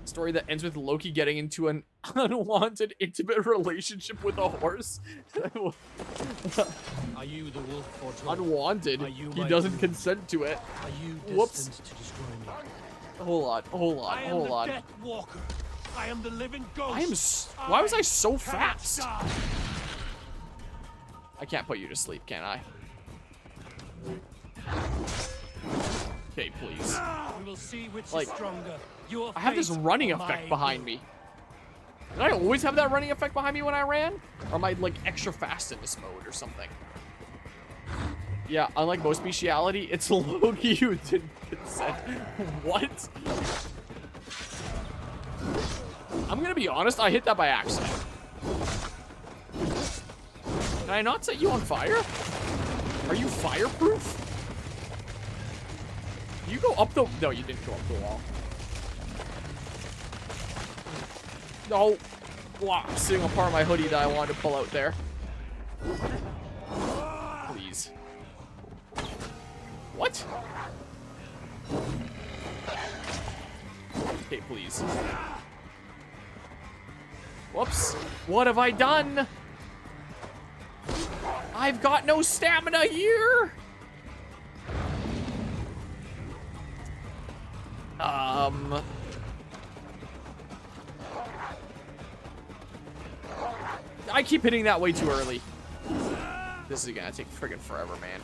Story that ends with Loki getting into an unwanted, intimate relationship with a horse. Are you the wolf foretold? Unwanted. He doesn't consent to it. Are you Whoops. destined to destroy me? Hold on. I am the Death Walker. I am the living ghost. Why was I so fast? I can't put you to sleep, can I? Okay, please. We will see which Like, is stronger. I have this running effect behind me. Did I always have that running effect behind me when I ran? Or am I, like, extra fast in this mode or something? Yeah, unlike most bestiality, it's Loki who didn't consent. What? I'm gonna be honest, I hit that by accident. Can I not set you on fire? Are you fireproof? You go up the... No, you didn't go up the wall. No. Wow, single part of my hoodie that I wanted to pull out there. Please. What? Okay, please. Whoops. What have I done? I've got no stamina here. I keep hitting that way too early. This is gonna take friggin' forever, man.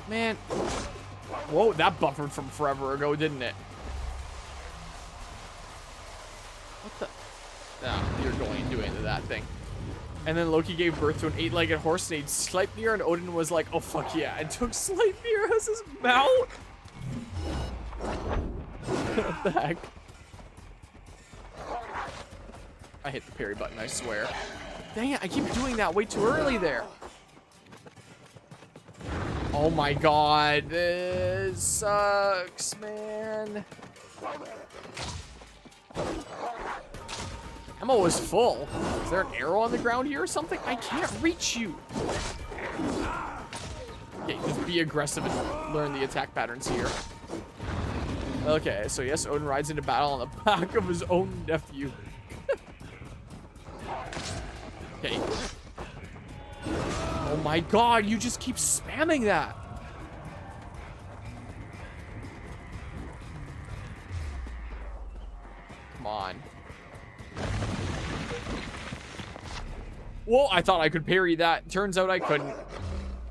Man. Whoa, that buffered from forever ago, didn't it? What the? Nah, you're going to do into that thing. And then Loki gave birth to an 8-legged horse named Sleipnir, and Odin was like, oh, fuck yeah, and took Sleipnir as his mount? What the heck? I hit the parry button, I swear. Dang it, I keep doing that way too early there. Oh my god, this sucks, man. Ammo is full. Is there an arrow on the ground here or something? I can't reach you. Okay, just be aggressive and learn the attack patterns here. Okay, so yes, Odin rides into battle on the back of his own nephew. Okay. Oh my god, you just keep spamming that. Come on. Whoa, I thought I could parry that. Turns out I couldn't.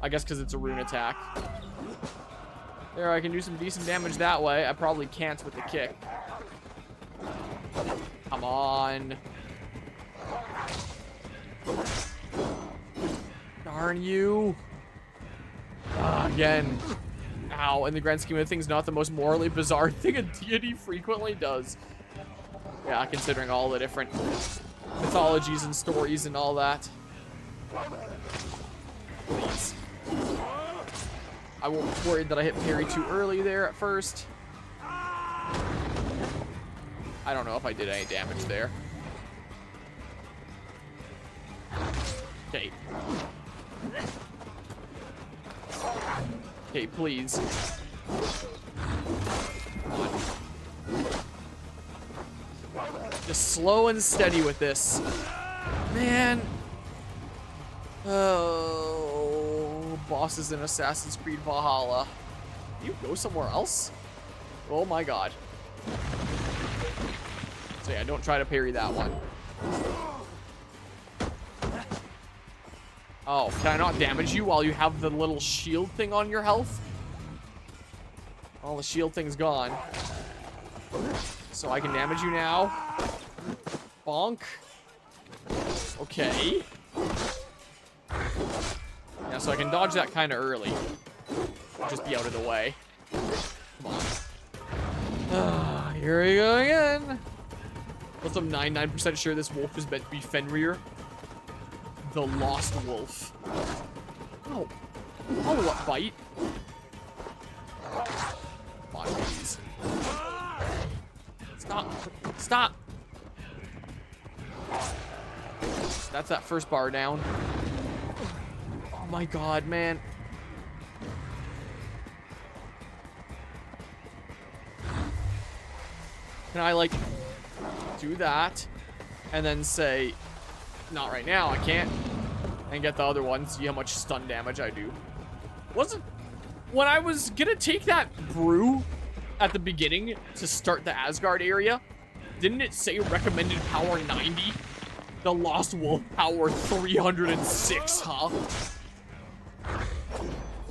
I guess because it's a rune attack. There, I can do some decent damage that way. I probably can't with the kick. Come on. Darn you. Again. Ow, in the grand scheme of things, not the most morally bizarre thing a deity frequently does. Yeah, considering all the different mythologies and stories and all that. Please. I was worried that I hit parry too early there at first. I don't know if I did any damage there. Okay. Okay, please. Come on. Just slow and steady with this. Man. Oh, bosses in Assassin's Creed Valhalla. Can you go somewhere else? Oh my god. So yeah, don't try to parry that one. Oh, can I not damage you while you have the little shield thing on your health? Oh, the shield thing's gone. So I can damage you now. Bonk. Okay. Yeah, so I can dodge that kind of early. Just be out of the way. Come on. Here we go again. Also, I'm 99% sure this wolf is meant to be Fenrir. The Lost Wolf. Oh. Oh, what bite? Come on, please. Stop. Stop. That's that first bar down. Oh my god, man. Can I, like, do that and then say, not right now, I can't, and get the other one, see how much stun damage I do? Wasn't, when I was gonna take that brew at the beginning to start the Asgard area, didn't it say recommended power 90? The Lost Wolf power 306, huh?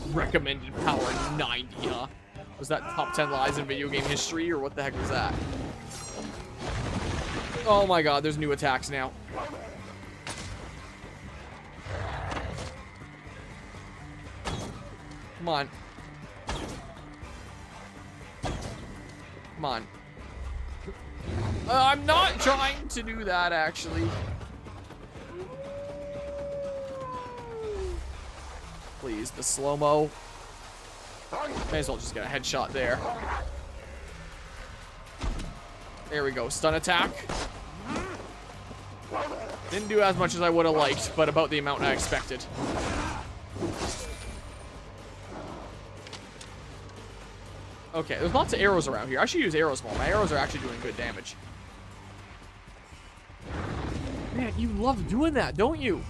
Recommended power 90, huh? Was that top 10 lies in video game history, or what the heck was that? Oh my god, there's new attacks now. Come on. Come on. I'm not trying to do that, actually. Please, the slow-mo. May as well just get a headshot there. There we go. Stun attack. Didn't do as much as I would have liked, but about the amount I expected. Okay, there's lots of arrows around here. I should use arrows more. My arrows are actually doing good damage. Man, you love doing that, don't you?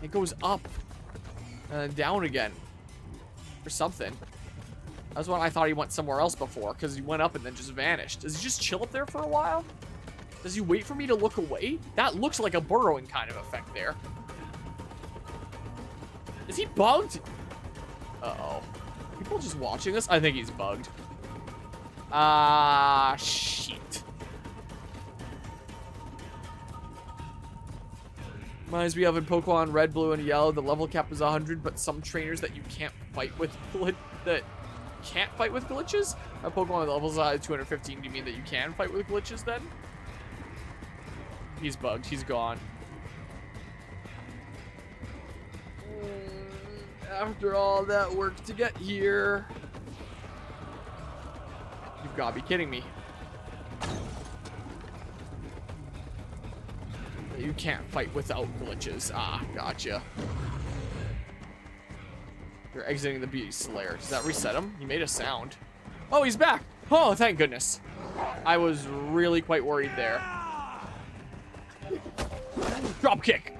It goes up and then down again or something. That's when I thought he went somewhere else before, because he went up and then just vanished. Does he just chill up there for a while? Does he wait for me to look away? That looks like a burrowing kind of effect there. Is he bugged? Uh-oh. People just watching this? I think he's bugged. Shit. Reminds me of in Pokemon Red, Blue, and Yellow, the level cap is 100, but some trainers that you can't fight with glitches? A Pokemon with levels 215, do you mean that you can fight with glitches then? He's bugged. He's gone. After all that work to get here. You've got to be kidding me. You can't fight without glitches. Ah, gotcha. You're exiting the Beast Slayer. Does that reset him? He made a sound. Oh, he's back. Oh, thank goodness. I was really quite worried there. Drop kick.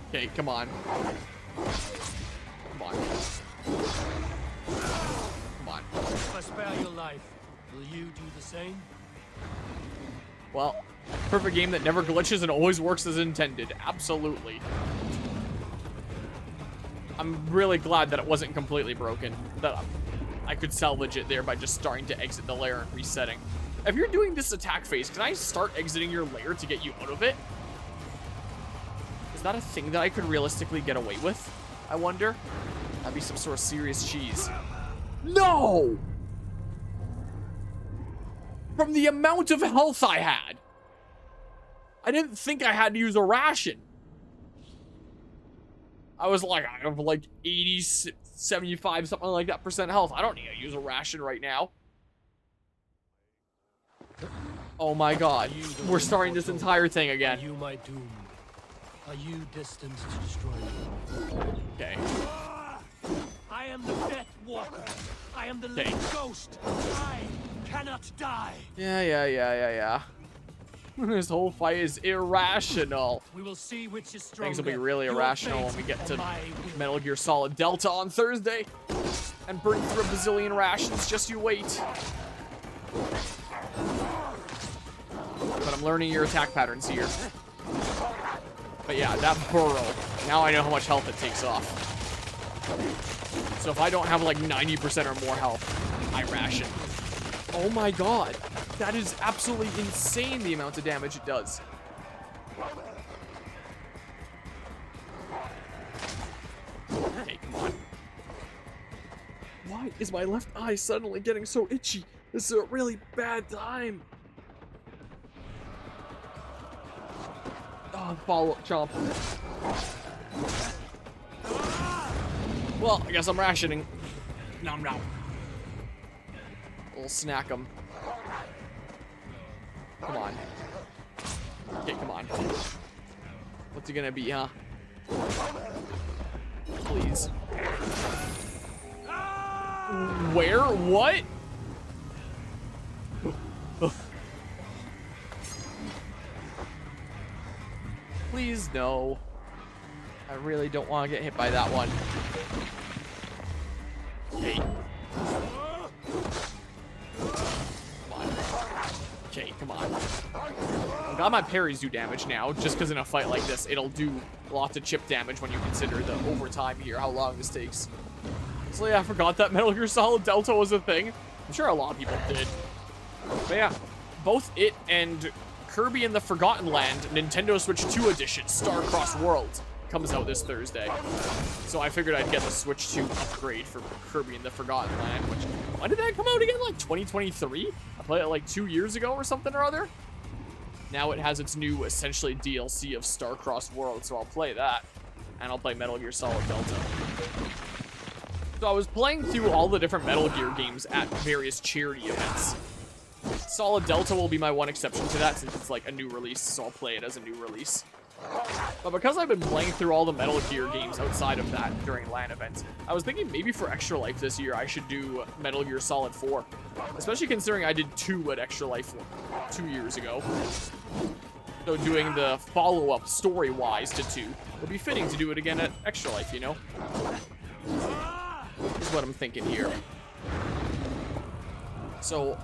Okay, come on. Come on. Come on. If I spare your life, will you do the same? Well, perfect game that never glitches and always works as intended. Absolutely. I'm really glad that it wasn't completely broken. That I could salvage it there by just starting to exit the lair and resetting. If you're doing this attack phase, can I start exiting your lair to get you out of it? Is that a thing that I could realistically get away with? I wonder. That'd be some sort of serious cheese. No! From the amount of health I had. I didn't think I had to use a ration. I was like, I have like 80, 75, something like that % health. I don't need to use a ration right now. Oh my god. We're starting this entire thing again. Are you my doom? Are you destined to destroy me? Okay. I am the Death Walker. I am the living ghost. I cannot die. Yeah. This whole fight is irrational. We will see which is stronger. Things will be really irrational when we get to Metal Gear Solid Delta on Thursday. And burn through a bazillion rations. Just you wait. But I'm learning your attack patterns here. But yeah, that burrow. Now I know how much health it takes off. So if I don't have like 90% or more health, I ration. Oh my god. That is absolutely insane, the amount of damage it does. Hey, come on. Why is my left eye suddenly getting so itchy? This is a really bad time. Oh, follow-up chomp. Well, I guess I'm rationing. Nom nom. We'll snack them. Come on. Okay, come on. What's it gonna be, huh? Please. Where? What? Please, no. I really don't want to get hit by that one. Hey. Come on. Okay, come on. I got my parries do damage now, just because in a fight like this, it'll do lots of chip damage when you consider the overtime here, how long this takes. So yeah, I forgot that Metal Gear Solid Delta was a thing. I'm sure a lot of people did. But yeah, both it and Kirby and the Forgotten Land Nintendo Switch 2 Edition Star-Crossed Worlds comes out this Thursday. So I figured I'd get the Switch 2 upgrade for Kirby and the Forgotten Land, which, when did that come out again? Like 2023? I played it like 2 years ago or something or other. Now it has its new, essentially, DLC of Star-Crossed Worlds, so I'll play that. And I'll play Metal Gear Solid Delta. So I was playing through all the different Metal Gear games at various charity events. Solid Delta will be my one exception to that since it's like a new release, so I'll play it as a new release. But because I've been playing through all the Metal Gear games outside of that during LAN events, I was thinking maybe for Extra Life this year I should do Metal Gear Solid 4. Especially considering I did 2 at Extra Life 2 years ago. So doing the follow-up story-wise to 2 would be fitting to do it again at Extra Life, you know? Is what I'm thinking here. So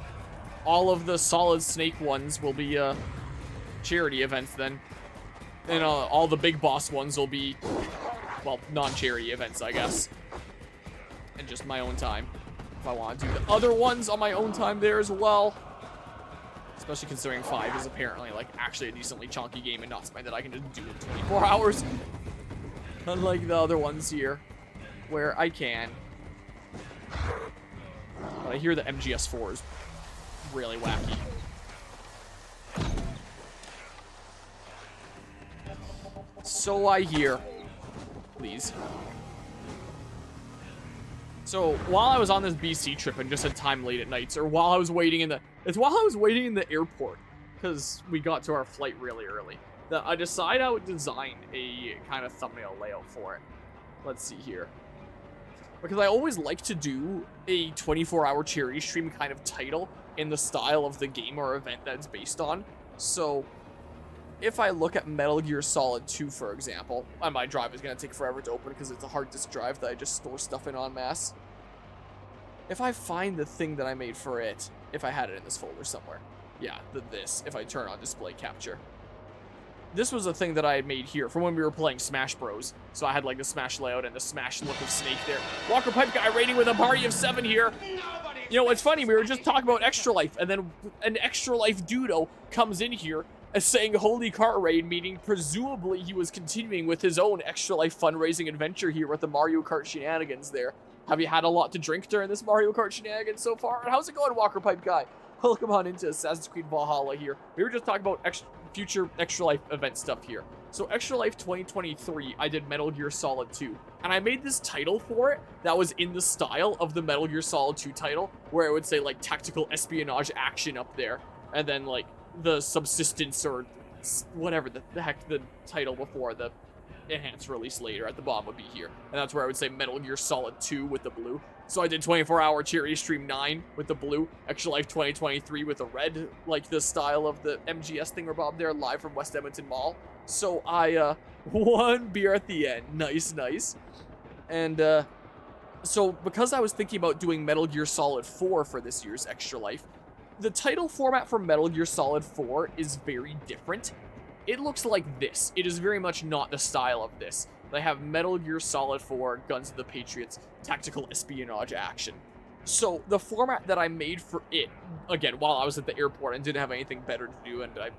all of the Solid Snake ones will be charity events then. And all the big boss ones will be, well, non-charity events, I guess. And just my own time. If I want to do the other ones on my own time there as well. Especially considering 5 is apparently, like, actually a decently chunky game and not something that I can just do in 24 hours. Unlike the other ones here, where I can. But I hear the MGS4 is really wacky. So I hear. Please. So while I was on this BC trip and just had time late at nights, or while I was waiting in the, airport, because we got to our flight really early, that I decided I would design a kind of thumbnail layout for it. Let's see here. Because I always like to do a 24-hour charity stream kind of title in the style of the game or event that it's based on. So if I look at Metal Gear Solid 2, for example, and my drive is going to take forever to open because it's a hard disk drive that I just store stuff in en masse. If I find the thing that I made for it, if I had it in this folder somewhere. Yeah, this, if I turn on display capture. This was a thing that I had made here from when we were playing Smash Bros. So I had like the Smash layout and the Smash look of Snake there. Walker Pipe Guy rating with a party of 7 here. You know, it's funny, we were just talking about Extra Life, and then an Extra Life Dudo comes in here as saying Holy Car Raid, meaning presumably he was continuing with his own Extra Life fundraising adventure here with the Mario Kart shenanigans there. Have you had a lot to drink during this Mario Kart shenanigans so far? And how's it going, Walker Pipe Guy? Welcome on into Assassin's Creed Valhalla here. We were just talking about future Extra Life event stuff here. So Extra Life 2023, I did Metal Gear Solid 2. And I made this title for it that was in the style of the Metal Gear Solid 2 title, where it would say like tactical espionage action up there. And then like the subsistence or whatever the heck the title before the enhanced release later at the bottom would be here. And that's where I would say Metal Gear Solid 2 with the blue. So I did 24-hour charity stream 9 with the blue, Extra Life 2023 with the red, like the style of the MGS thingamabob there, live from West Edmonton Mall. So I won beer at the end. Nice, nice. And so because I was thinking about doing Metal Gear Solid 4 for this year's Extra Life, the title format for Metal Gear Solid 4 is very different. It looks like this. It is very much not the style of this. They have Metal Gear Solid 4, Guns of the Patriots, tactical espionage action. So the format that I made for it, again, while I was at the airport and didn't have anything better to do, and I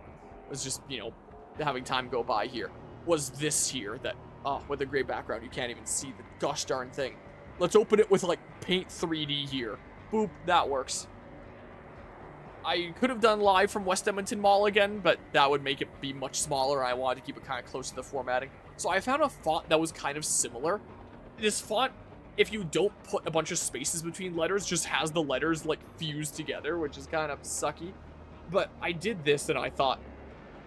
was just, you know, having time go by here, was this here that, with a gray background, you can't even see the gosh darn thing. Let's open it with, like, Paint 3D here. Boop, that works. I could have done live from West Edmonton Mall again, but that would make it be much smaller. I wanted to keep it kind of close to the formatting. So I found a font that was kind of similar. This font, if you don't put a bunch of spaces between letters, just has the letters like fused together, which is kind of sucky. But I did this and I thought,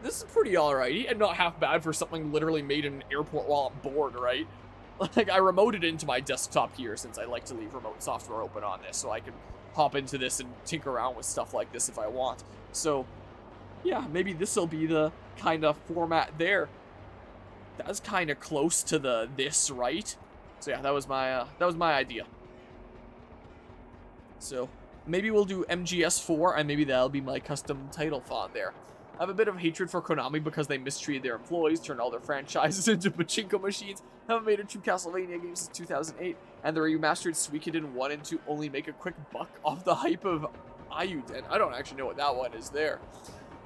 this is pretty alrighty and not half bad for something literally made in an airport while I'm bored, right? Like, I remoted into my desktop here since I like to leave remote software open on this, so I can hop into this and tinker around with stuff like this if I want. So, yeah, maybe this will be the kind of format there. That's kind of close to this, right? So yeah, that was my idea. So maybe we'll do MGS4, and maybe that'll be my custom title font there. I have a bit of hatred for Konami because they mistreated their employees, turned all their franchises into pachinko machines, haven't made a true Castlevania game since 2008, and the remastered Suikoden 1 and 2 only make a quick buck off the hype of Ayuden. I don't actually know what that one is there.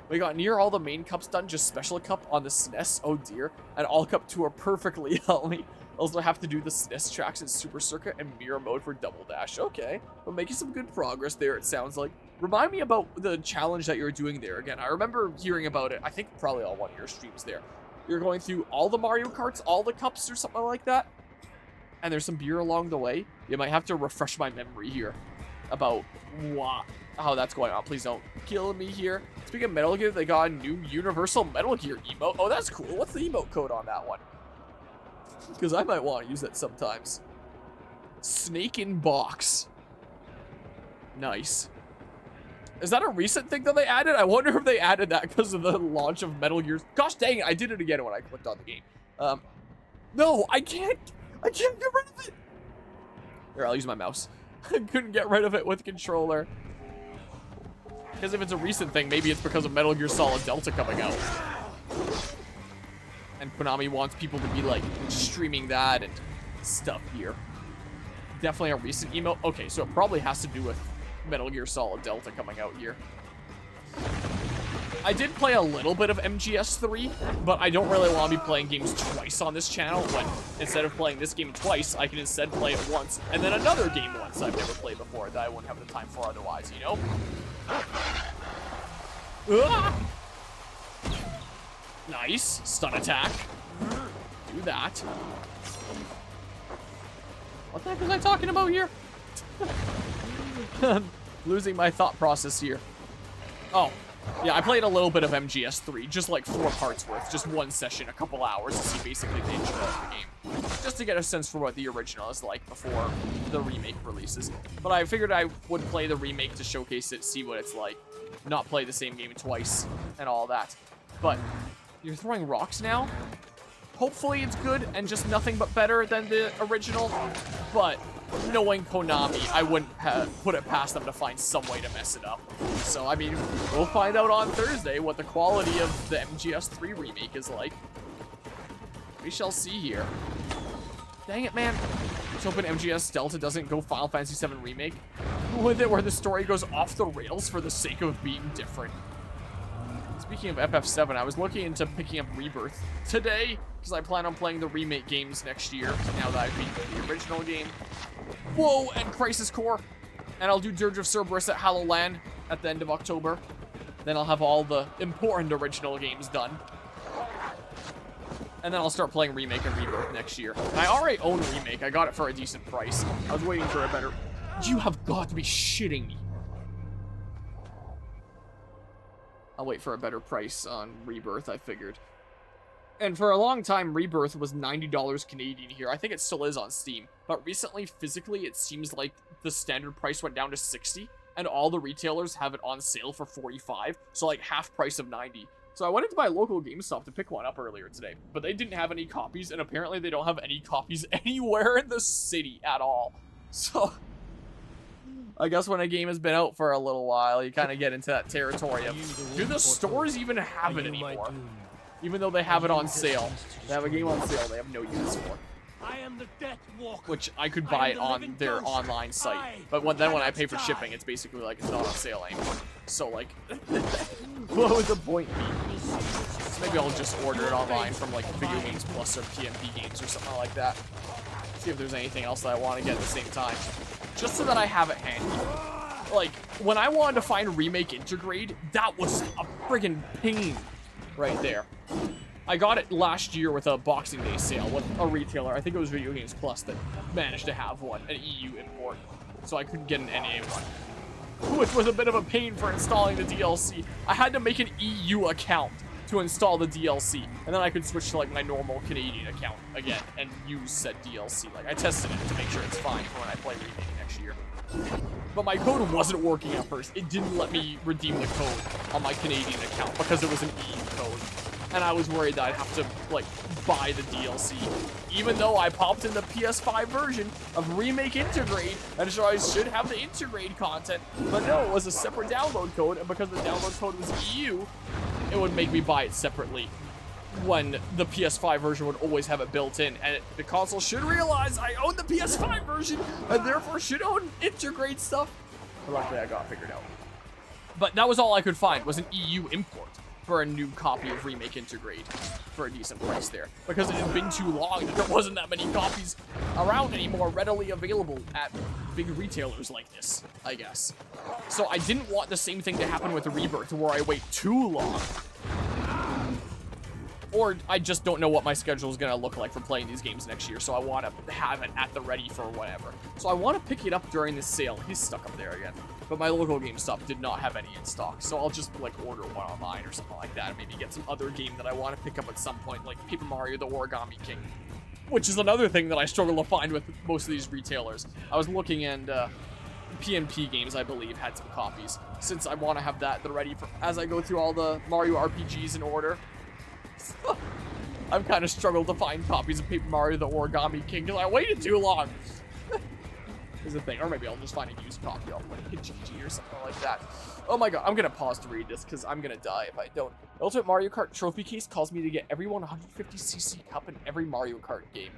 We got near all the main cups done, just Special Cup on the SNES, oh dear, and All Cup 2 are perfectly healthy. Also have to do the SNES tracks in Super Circuit and Mirror Mode for Double Dash. Okay, we're making some good progress there, it sounds like. Remind me about the challenge that you're doing there again. I remember hearing about it, I think probably on one of your streams there. You're going through all the Mario Karts, all the cups or something like that, and there's some beer along the way. You might have to refresh my memory here about how that's going on. Please don't kill me here. Speaking of Metal Gear, they got a new Universal Metal Gear emote. Oh, that's cool. What's the emote code on that one? Because I might want to use that sometimes. Snake in box. Nice. Is that a recent thing that they added? I wonder if they added that because of the launch of Metal Gear. Gosh dang it, I did it again when I clicked on the game. No, I can't get rid of it. Here, I'll use my mouse. I couldn't get rid of it with controller. Because if it's a recent thing, maybe it's because of Metal Gear Solid Delta coming out. And Konami wants people to be, like, streaming that and stuff here. Definitely a recent emote. Okay, so it probably has to do with Metal Gear Solid Delta coming out here. I did play a little bit of MGS3, but I don't really want to be playing games twice on this channel when instead of playing this game twice, I can instead play it once and then another game once I've never played before that I wouldn't have the time for otherwise, you know? Ah! Nice. Stun attack. Do that. What the heck was I talking about here? I'm losing my thought process here. Oh. Yeah, I played a little bit of MGS3, just like 4 parts worth, just one session, a couple hours to see basically the intro of the game. Just to get a sense for what the original is like before the remake releases. But I figured I would play the remake to showcase it, see what it's like. Not play the same game twice and all that. But you're throwing rocks now? Hopefully it's good and just nothing but better than the original. But knowing Konami, I wouldn't put it past them to find some way to mess it up. So, I mean, we'll find out on Thursday what the quality of the MGS3 remake is like. We shall see here. Dang it, man. Let's hoping MGS Delta doesn't go Final Fantasy VII Remake with it, where the story goes off the rails for the sake of being different. Speaking of FF7, I was looking into picking up Rebirth today, because I plan on playing the remake games next year, now that I've beaten the original game. Whoa, and Crisis Core. And I'll do Dirge of Cerberus at Hallowland at the end of October. Then I'll have all the important original games done. And then I'll start playing Remake and Rebirth next year. And I already own Remake. I got it for a decent price. I was waiting for a better... You have got to be shitting me. I'll wait for a better price on Rebirth, I figured. And for a long time, Rebirth was $90 Canadian here. I think it still is on Steam. But recently, physically, it seems like the standard price went down to $60. And all the retailers have it on sale for $45. So like half price of $90. So I went into my local GameStop to pick one up earlier today. But they didn't have any copies. And apparently they don't have any copies anywhere in the city at all. So I guess when a game has been out for a little while, you kind of get into that territory of, do the stores even have it anymore? Even though they have it on sale. They have a game on sale they have no use for. I am the Death Walker. Which I could buy on their online site. But then when I pay for shipping, it's basically like it's not on sale anymore. So like, what would the point be? So maybe I'll just order it online from like Video Games Plus or PMP Games or something like that. See if there's anything else that I want to get at the same time. Just so that I have it handy. Like, when I wanted to find Remake Intergrade, that was a friggin' pain right there. I got it last year with a Boxing Day sale with a retailer. I think it was Video Games Plus that managed to have one, an EU import. So I couldn't get an NA one. Which was a bit of a pain for installing the DLC. I had to make an EU account to install the DLC, and then I could switch to like my normal Canadian account again and use said DLC. Like, I tested it to make sure it's fine for when I play Remake next year. But my code wasn't working at first. It didn't let me redeem the code on my Canadian account because it was an EU code. And I was worried that I'd have to, like, buy the DLC. Even though I popped in the PS5 version of Remake Integrate, and so I should have the Integrate content. But no, it was a separate download code, and because the download code was EU, it would make me buy it separately. When the PS5 version would always have it built in, and the console should realize I own the PS5 version, and therefore should own Integrate stuff. But luckily I got it figured out. But that was all I could find, was an EU import for a new copy of Remake Integrate for a decent price there. Because it had been too long that there wasn't that many copies around anymore readily available at big retailers like this, I guess. So I didn't want the same thing to happen with Rebirth, where I wait too long. Or I just don't know what my schedule is going to look like for playing these games next year, so I want to have it at the ready for whatever. So I want to pick it up during this sale. He's stuck up there again. But my local GameStop did not have any in stock, so I'll just, like, order one online or something like that, and maybe get some other game that I want to pick up at some point, like Paper Mario the Origami King. Which is another thing that I struggle to find with most of these retailers. I was looking, and PNP Games, I believe, had some copies, since I want to have that at the ready for as I go through all the Mario RPGs in order. I've kind of struggled to find copies of Paper Mario the Origami King because I waited too long. Is the thing. Or maybe I'll just find a used copy off like Kijiji or something like that. Oh my god, I'm gonna pause to read this because I'm gonna die if I don't. The Ultimate Mario Kart trophy case calls me to get every 150cc cup in every Mario Kart game.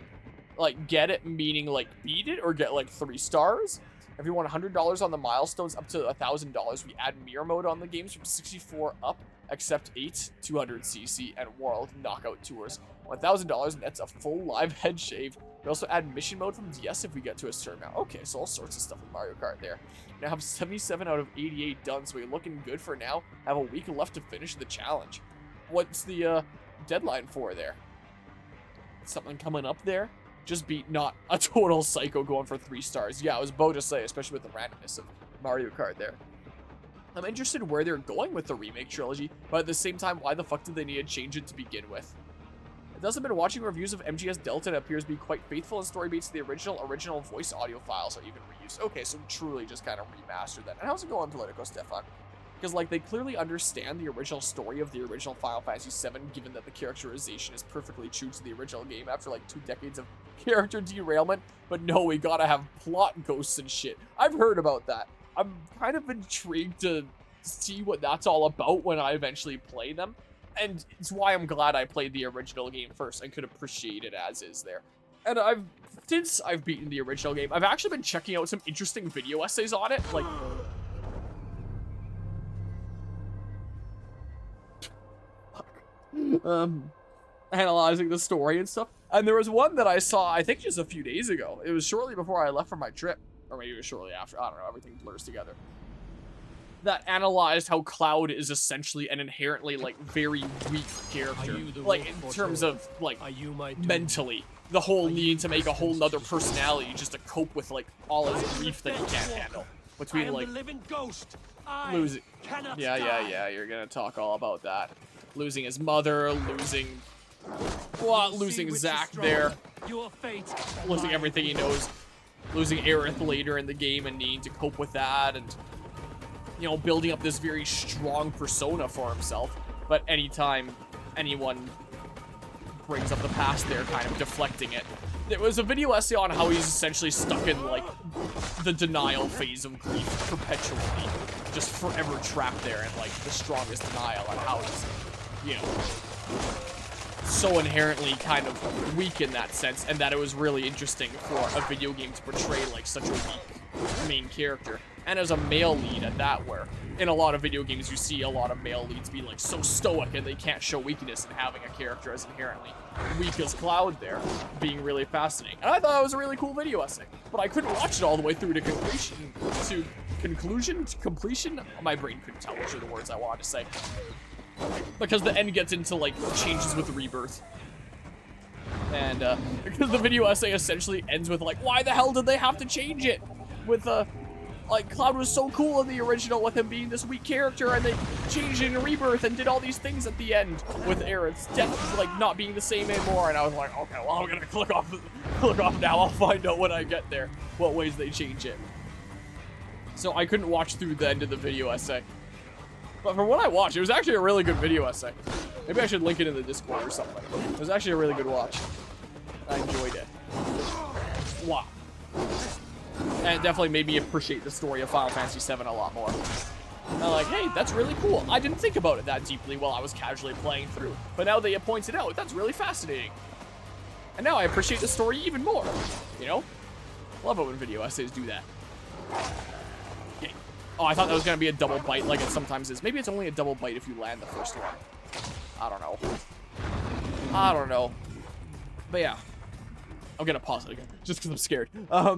Like, get it meaning like beat it or get like 3 stars? If you want $100 on the milestones up to $1,000, we add mirror mode on the games from 64 up, except 8, 200cc, and World Knockout Tours. $1,000 nets a full live head shave. We also add mission mode from DS if we get to a certain amount. Okay, so all sorts of stuff in Mario Kart there. Now have 77 out of 88 done, so we're looking good for now. Have a week left to finish the challenge. What's the deadline for there? Something coming up there? Just beat not a total psycho going for 3 stars. Yeah, I was about to say, especially with the randomness of Mario Kart there. I'm interested where they're going with the remake trilogy, but at the same time, why the fuck did they need to change it to begin with? It doesn't been watching reviews of MGS Delta, and it appears to be quite faithful and story beats to the original voice audio files are even reused. Okay, so truly just kind of remastered that. And how's it going, Politico Stefan? Because, like, they clearly understand the original story of the original Final Fantasy VII, given that the characterization is perfectly true to the original game after, like, 2 decades of character derailment. But no, we gotta have plot ghosts and shit. I've heard about that. I'm kind of intrigued to see what that's all about when I eventually play them. And it's why I'm glad I played the original game first and could appreciate it as is there. And since I've beaten the original game, I've actually been checking out some interesting video essays on it, like... analyzing the story and stuff. And there was one that I saw, I think just a few days ago. It was shortly before I left for my trip. Or maybe it was shortly after. I don't know, everything blurs together. That analyzed how Cloud is essentially an inherently, like, very weak character. Like, in terms of, like, mentally. The whole need to make a whole nother personality just to cope with, like, all his grief that he can't handle. Between, like, losing... Yeah, you're gonna talk all about that. Losing his mother, losing Zack there, losing everything he knows, losing Aerith later in the game and needing to cope with that, and, you know, building up this very strong persona for himself. But anytime anyone brings up the past, they're kind of deflecting it. There was a video essay on how he's essentially stuck in, like, the denial phase of grief perpetually, just forever trapped there in, like, the strongest denial, and how he's, you know, so inherently kind of weak in that sense, and that it was really interesting for a video game to portray, like, such a weak main character. And as a male lead at that, where in a lot of video games you see a lot of male leads be, like, so stoic and they can't show weakness, and having a character as inherently weak as Cloud there being really fascinating. And I thought it was a really cool video essay, but I couldn't watch it all the way through to completion. My brain couldn't tell which are the words I wanted to say. Because the end gets into, like, changes with Rebirth. And, because the video essay essentially ends with, like, why the hell did they have to change it? With, like, Cloud was so cool in the original with him being this weak character, and they changed it in Rebirth and did all these things at the end with Aerith's death, like, not being the same anymore. And I was like, okay, well, I'm gonna click off now. I'll find out when I get there what ways they change it. So I couldn't watch through the end of the video essay. But from what I watched, it was actually a really good video essay. Maybe I should link it in the Discord or something. It was actually a really good watch. I enjoyed it. Wow. And it definitely made me appreciate the story of Final Fantasy VII a lot more. And I'm like, hey, that's really cool. I didn't think about it that deeply while I was casually playing through. But now that you pointed out, that's really fascinating. And now I appreciate the story even more. You know? Love it when video essays do that. Okay. Oh, I thought that was going to be a double bite like it sometimes is. Maybe it's only a double bite if you land the first one. I don't know. I don't know. But yeah. I'm gonna pause it again, just because I'm scared.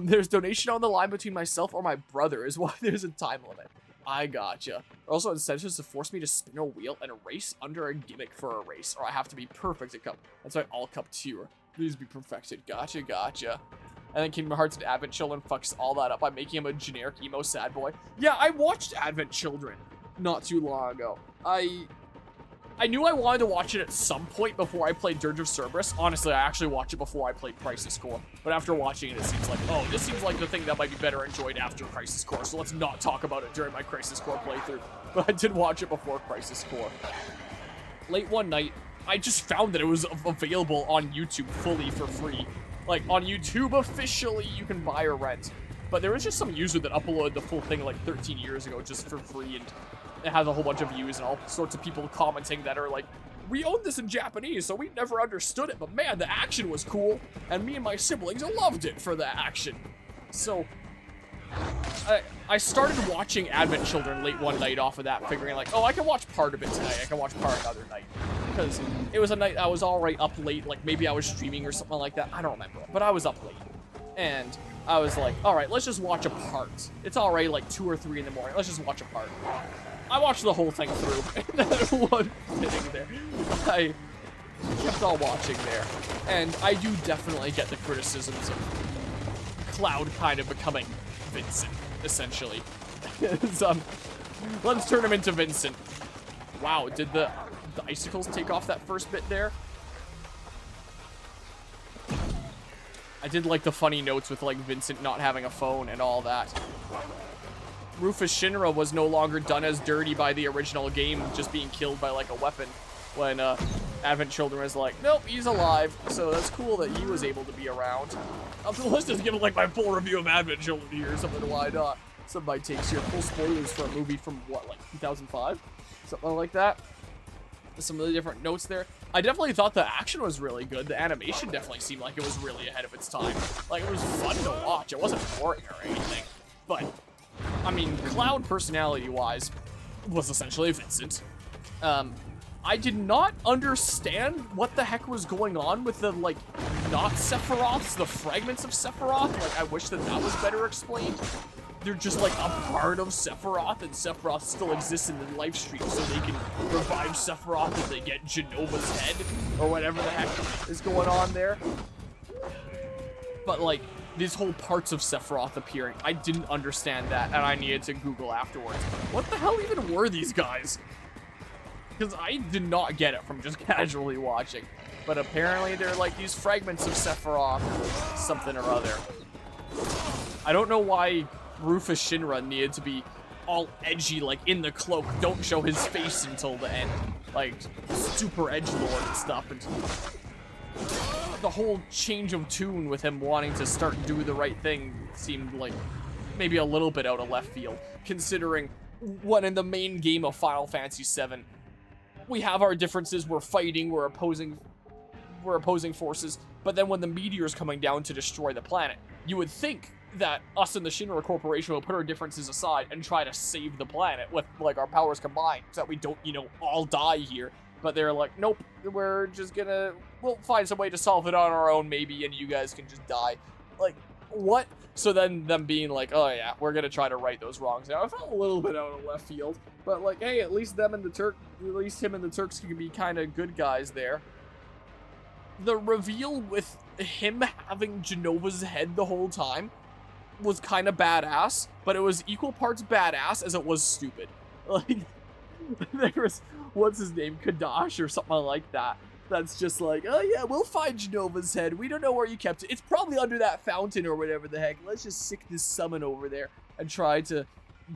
There's donation on the line between myself or my brother is why there's a time limit. I gotcha. Also, incentives to force me to spin a wheel and a race under a gimmick for a race, or I have to be perfect at cup. That's why all cup tier. Please be perfected. Gotcha, gotcha. And then Kingdom Hearts and Advent Children fucks all that up by making him a generic emo sad boy. Yeah, I watched Advent Children not too long ago. I knew I wanted to watch it at some point before I played Dirge of Cerberus. Honestly, I actually watched it before I played Crisis Core. But after watching it, it seems like, oh, this seems like the thing that might be better enjoyed after Crisis Core. So let's not talk about it during my Crisis Core playthrough. But I did watch it before Crisis Core. Late one night, I just found that it was available on YouTube fully for free. Like, on YouTube officially, you can buy or rent. But there was just some user that uploaded the full thing like 13 years ago just for free, and it has a whole bunch of views and all sorts of people commenting that are like, we owned this in Japanese, so we never understood it, but man, the action was cool, and me and my siblings loved it for the action. So, I started watching Advent Children late one night off of that, figuring like, oh, I can watch part of it tonight, I can watch part another night. Because it was a night I was already up late, like maybe I was streaming or something like that, I don't remember, but I was up late. And I was like, alright, let's just watch a part. It's already like 2 or 3 in the morning, let's just watch a part. I watched the whole thing through, and then one sitting there, I kept on watching there. And I do definitely get the criticisms of Cloud kind of becoming Vincent, essentially. Let's turn him into Vincent. Wow, did the icicles take off that first bit there? I did like the funny notes with like Vincent not having a phone and all that. Rufus Shinra was no longer done as dirty by the original game, just being killed by like a weapon, when Advent Children was like, nope, he's alive. So that's cool that he was able to be around. Let's just give like my full review of Advent Children here, something why not. Some of my takes here, full spoilers for a movie from what, like 2005? Something like that. Some really different notes there. I definitely thought the action was really good. The animation definitely seemed like it was really ahead of its time. Like, it was fun to watch. It wasn't boring or anything. But, I mean, Cloud, personality-wise, was essentially Vincent. I did not understand what the heck was going on with the, like, not Sephiroths, the fragments of Sephiroth. Like, I wish that that was better explained. They're just like a part of Sephiroth, and Sephiroth still exists in the live stream, so they can revive Sephiroth if they get Genova's head, or whatever the heck is going on there. But like, these whole parts of Sephiroth appearing, I didn't understand that, and I needed to Google afterwards. What the hell even were these guys? Because I did not get it from just casually watching. But apparently they're like these fragments of Sephiroth, something or other. I don't know why Rufus Shinra needed to be all edgy, like in the cloak, don't show his face until the end, like super edgelord and stuff. And the whole change of tune with him wanting to start doing the right thing seemed like maybe a little bit out of left field, considering what in the main game of Final Fantasy VII, we have our differences, we're fighting, we're opposing forces, but then when the meteor's coming down to destroy the planet, you would think that us and the Shinra Corporation will put our differences aside and try to save the planet with, like, our powers combined, so that we don't, you know, all die here. But they're like, nope, we're just gonna, we'll find some way to solve it on our own, maybe, and you guys can just die. Like, what? So then them being like, oh yeah, we're gonna try to right those wrongs. Now, I felt a little bit out of left field, but like, hey, at least him and the Turks can be kind of good guys there. The reveal with him having Genova's head the whole time, was kind of badass, but it was equal parts badass as it was stupid. Like, there was, what's his name, Kadash or something like that. That's just like, oh yeah, we'll find Genova's head. We don't know where you kept it. It's probably under that fountain or whatever the heck. Let's just sick this summon over there and try to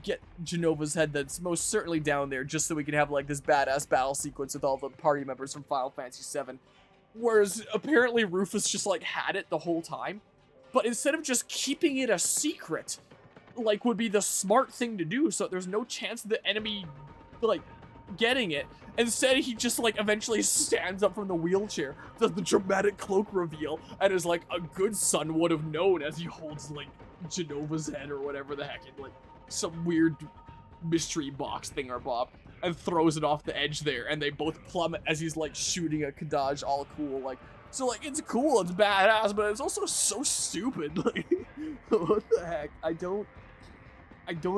get Genova's head that's most certainly down there just so we can have like this badass battle sequence with all the party members from Final Fantasy VII. Whereas apparently Rufus just like had it the whole time. But instead of just keeping it a secret, like would be the smart thing to do so there's no chance of the enemy like getting it. Instead, he just like eventually stands up from the wheelchair, does the dramatic cloak reveal, and is like a good son would have known as he holds like Genova's head or whatever the heck in like some weird mystery box thing or bob, and throws it off the edge there, and they both plummet as he's like shooting at Kadaj, all cool. Like, so like it's cool, it's badass, but it's also so stupid. Like, what the heck? I don't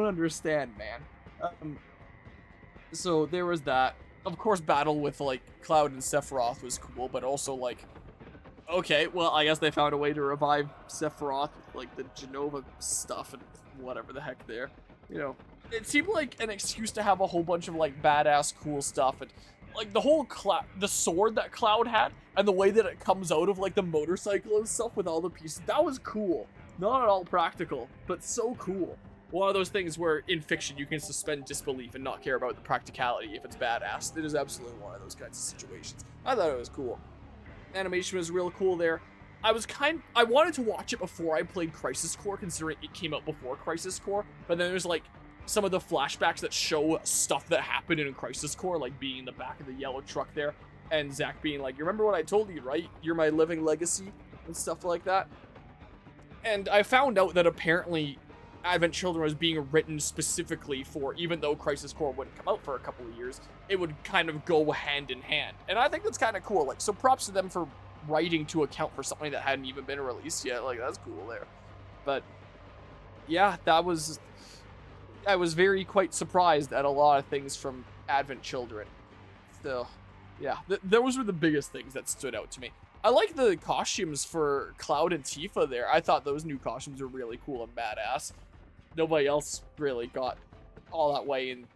understand, man. So there was that. Of course, battle with, like, Cloud and Sephiroth was cool, but also, like, okay, well, I guess they found a way to revive Sephiroth, like, the Genova stuff and whatever the heck there. You know, it seemed like an excuse to have a whole bunch of, like, badass cool stuff, and, like, the whole the sword that Cloud had, and the way that it comes out of, like, the motorcycle and stuff with all the pieces, that was cool. Not at all practical, but so cool. One of those things where, in fiction, you can suspend disbelief and not care about the practicality if it's badass. It is absolutely one of those kinds of situations. I thought it was cool. Animation was real cool there. I wanted to watch it before I played Crisis Core, considering it came out before Crisis Core, but then there's, like, some of the flashbacks that show stuff that happened in Crisis Core, like being in the back of the yellow truck there, and Zack being like, you remember what I told you, right? You're my living legacy, and stuff like that. And I found out that apparently Advent Children was being written specifically for, even though Crisis Core wouldn't come out for a couple of years, it would kind of go hand in hand. And I think that's kind of cool. Like, so props to them for writing to account for something that hadn't even been released yet. Like, that's cool there. But yeah, I was quite surprised at a lot of things from Advent Children. Still, yeah, those were the biggest things that stood out to me. I like the costumes for Cloud and Tifa there. I thought those new costumes were really cool and badass. Nobody else really got all that way, and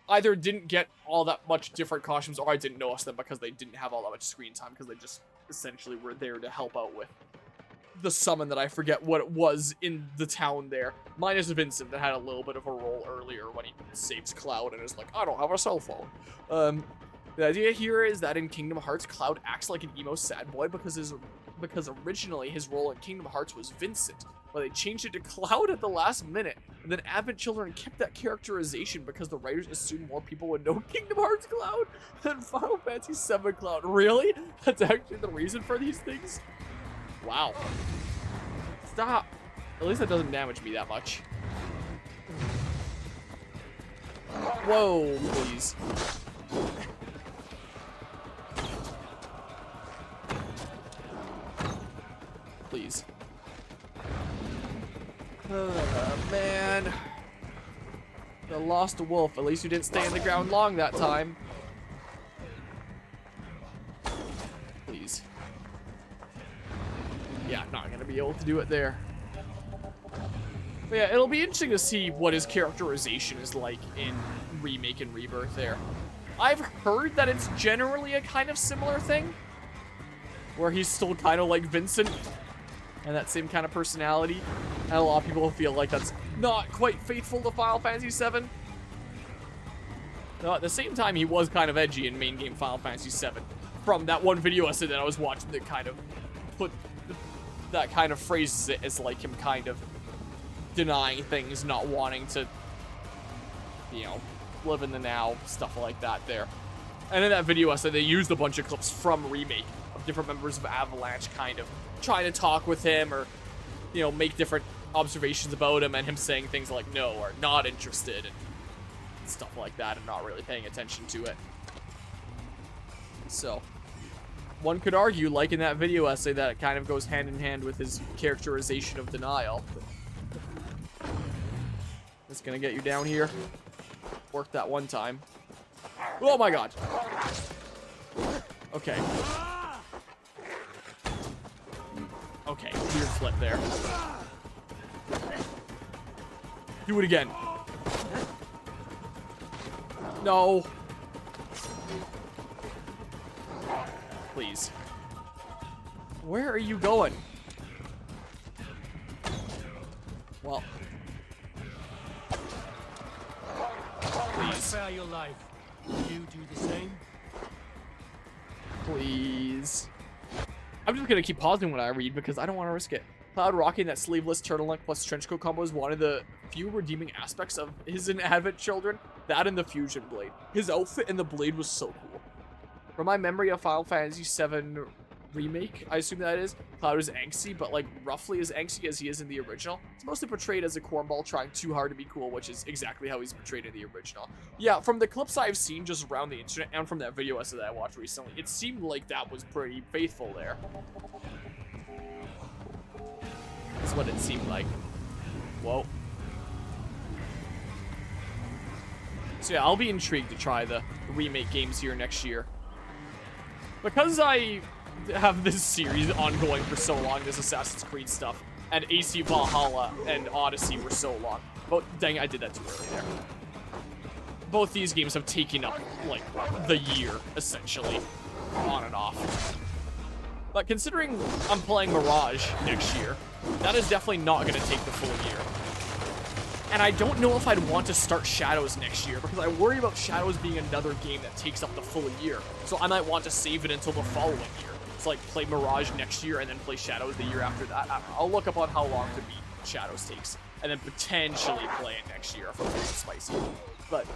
either didn't get all that much different costumes, or I didn't notice them because they didn't have all that much screen time, because they just essentially were there to help out with the summon that I forget what it was in the town there. Minus Vincent, that had a little bit of a role earlier when he saves Cloud and is like, I don't have a cell phone. The idea here is that in Kingdom Hearts, Cloud acts like an emo sad boy because originally his role in Kingdom Hearts was Vincent, but they changed it to Cloud at the last minute, and then Advent Children kept that characterization because the writers assumed more people would know Kingdom Hearts Cloud than Final Fantasy VII Cloud. Really? That's actually the reason for these things? Wow. Stop. At least that doesn't damage me that much. Whoa, please. Please. Man. The lost wolf. At least you didn't stay in the ground long that time. Please. Yeah, not gonna be able to do it there. But yeah, it'll be interesting to see what his characterization is like in Remake and Rebirth there. I've heard that it's generally a kind of similar thing, where he's still kind of like Vincent, and that same kind of personality, and a lot of people feel like that's not quite faithful to Final Fantasy VII. Though at the same time, he was kind of edgy in main game Final Fantasy VII. From that one video essay that I was watching that kind of put that kind of phrases it as like him kind of denying things, not wanting to, you know, live in the now, stuff like that there. And in that video essay, they used a bunch of clips from Remake of different members of Avalanche kind of trying to talk with him or, you know, make different observations about him, and him saying things like no or not interested and stuff like that, and not really paying attention to it. So one could argue, like in that video essay, that it kind of goes hand in hand with his characterization of denial. It's gonna get you down here. Worked that one time. Oh my god. Okay. Okay, weird flip there. Do it again. No. Please. Where are you going? Well. Please. Spare your life. You do the same. Please. I'm just gonna keep pausing when I read because I don't want to risk it. Cloud rocking that sleeveless turtleneck plus trenchcoat combo is one of the few redeeming aspects of his Advent Children. That and the fusion blade. His outfit and the blade was so cool. From my memory of Final Fantasy VII Remake, I assume that is, Cloud is angsty, but like roughly as angsty as he is in the original. He's mostly portrayed as a cornball trying too hard to be cool, which is exactly how he's portrayed in the original. Yeah, from the clips I've seen just around the internet and from that video essay that I watched recently, it seemed like that was pretty faithful there. That's what it seemed like. Whoa. So yeah, I'll be intrigued to try the remake games here next year. Because I have this series ongoing for so long, this Assassin's Creed stuff, and Aesir, Valhalla, and Odyssey were so long. But dang, I did that too early there. Both these games have taken up, like, the year, essentially, on and off. But considering I'm playing Mirage next year, that is definitely not going to take the full year. And I don't know if I'd want to start Shadows next year, because I worry about Shadows being another game that takes up the full year. So I might want to save it until the following year. So like play Mirage next year and then play Shadows the year after that. I'll look up on how long to beat Shadows takes, and then potentially play it next year if I'm feeling spicy. But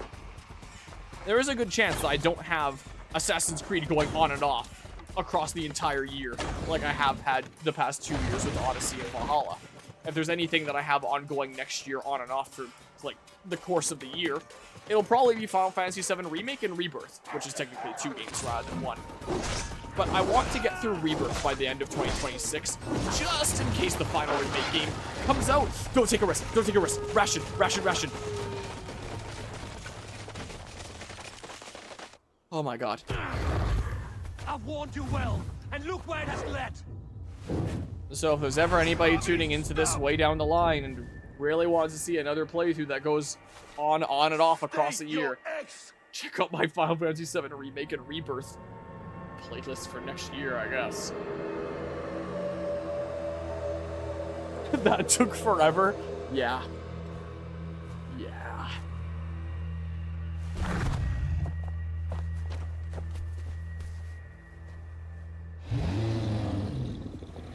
there is a good chance that I don't have Assassin's Creed going on and off across the entire year like I have had the past 2 years with Odyssey and Valhalla. If there's anything that I have ongoing next year on and off for like the course of the year, it'll probably be Final Fantasy VII Remake and Rebirth, which is technically 2 games rather than 1. But I want to get through Rebirth by the end of 2026, just in case the final remake game comes out. Don't take a risk. Don't take a risk. Ration, ration, ration. Oh my god. I've warned you well, and look where it has led. So if there's ever anybody tuning into this way down the line and really wants to see another playthrough that goes on and off across a year, check out my Final Fantasy VII Remake and Rebirth playlist for next year, I guess. That took forever. Yeah. Yeah.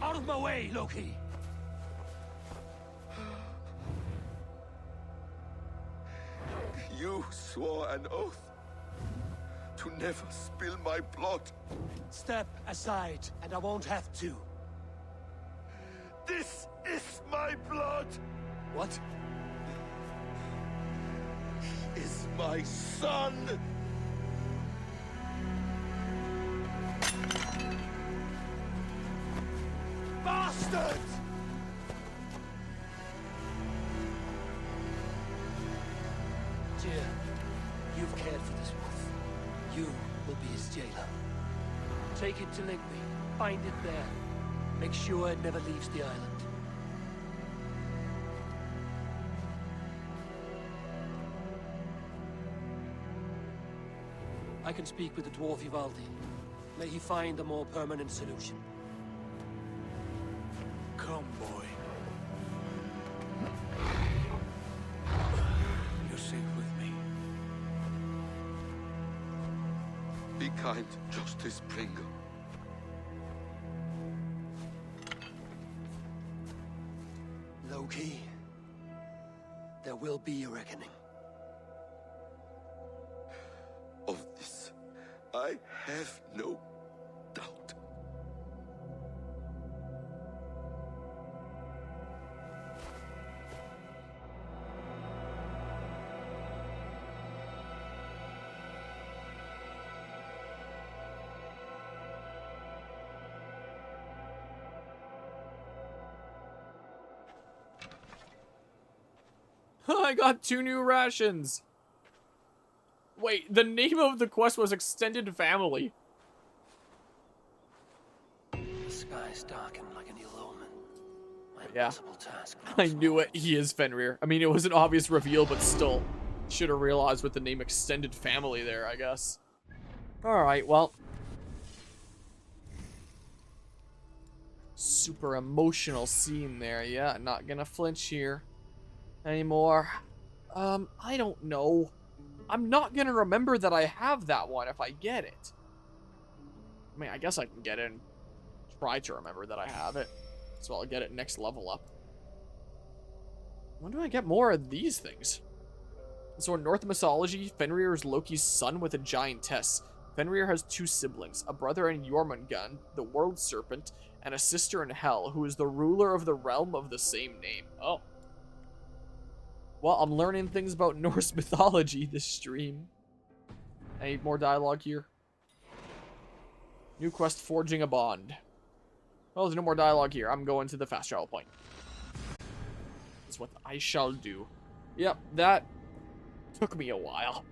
Out of my way, Loki! You swore an oath to never spill my blood. Step aside, and I won't have to. This is my blood. What? He is my son. Bastard! Dear, you've cared for this wolf. You will be his jailer. Take it to Ligby. Find it there. Make sure it never leaves the island. I can speak with the dwarf Ivaldi. May he find a more permanent solution. Come, boy. You're safe with me. Be kind, Justice Pringle. Loki, there will be a reckoning. Of this, I have no doubt. I got 2 new rations. Wait, the name of the quest was Extended Family. The skies darken like an ill omen. My Yeah. Impossible task. I knew it. He is Fenrir. I mean, it was an obvious reveal, but still. Should have realized with the name Extended Family there, I guess. Alright, well. Super emotional scene there. Yeah, not gonna flinch here anymore. I don't know. I'm not gonna remember that I have that one if I get it. I mean, I guess I can get it and try to remember that I have it. So I'll get it next level up. When do I get more of these things? So in Norse mythology, Fenrir is Loki's son with a giantess. Fenrir has two siblings, a brother in Jormungand, the world serpent, and a sister in Hel, who is the ruler of the realm of the same name. Oh. Well, I'm learning things about Norse mythology this stream. Any more dialogue here? New quest, Forging a Bond. Well, there's no more dialogue here. I'm going to the fast travel point. That's what I shall do. Yep, that took me a while.